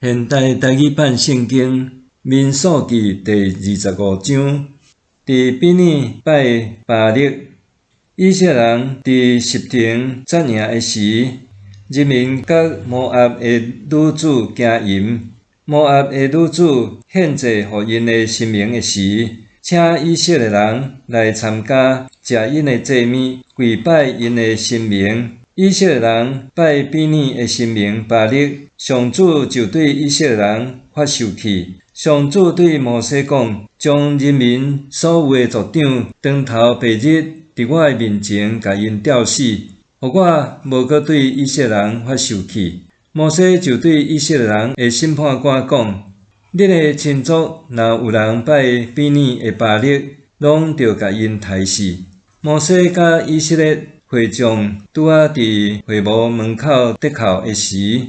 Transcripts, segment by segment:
现代台语版圣经民数记第25章，伫比尼拜巴力，以色列人伫十亭战赢的时，人民甲摩押的女子行淫，摩押的女子献祭互因的神明的时，请以色列人来参加，食因的祭物，跪拜因的神明。以色列人拜比尼的神明巴力，上主就对以色列人发受气。上主对摩西讲：将人民所有的族长，当头白日伫我的面前，甲因吊死，互我无搁对以色列人发受气。摩西就对以色列人的审判官讲：你的亲族若有人拜比尼的巴力，拢着甲因杀死。摩西甲以色列会众拄仔伫会幕门口得口的时，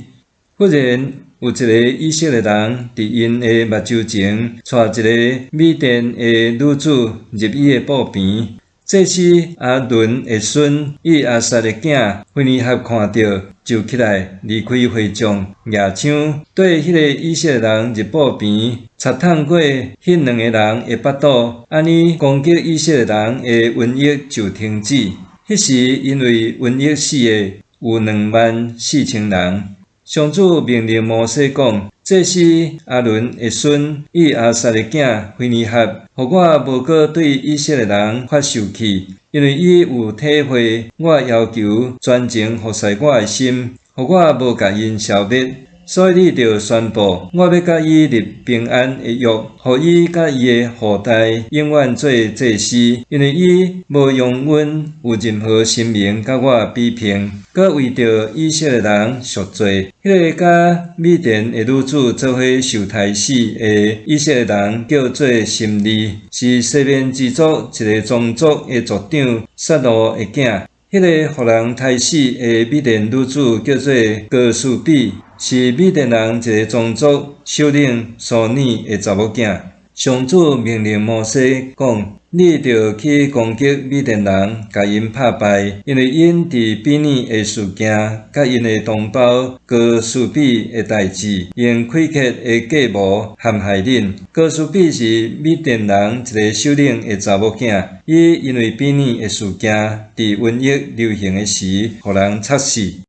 忽然有一个以色列人伫因的目睭前带一个米甸的女子入伊的布边。这时阿伦的孙与阿萨的囝菲尼哈看到，就起来离开会众，举枪对迄个以色列人入布边，插透过迄两个人的巴肚，安尼攻击以色列人的瘟疫就停止。迄时因为瘟疫死的有24000人。上主命令摩西讲：这时阿伦的孙与阿萨的囝菲尼哈，互我无搁对以色列人发受气，因为伊有体会我要求专情服侍我的心，互我无甲因消灭。所以你着宣布，我要甲伊立平安的约，互伊甲伊的后代永远做祭司，因为伊无用阮有任何神明甲我比拼，搁为着以色列人赎罪。迄个甲米甸的女子做伙受杀死的以色列人叫做心利，是西面之族一个宗族的族长撒罗的囝。迄个互人杀死的米甸女子叫做哥苏比，是米甸人一个宗族首领苏尼的查某囝。上主命令摩西讲：你着去攻击米甸人，甲因拍败，因为因伫比尼的事件，甲因的同胞哥苏比的代志，用苛刻的计谋陷害恁。哥苏比是米甸人一个首领的查某囝，伊因为比尼的事件，伫瘟疫流行的时，互人杀死。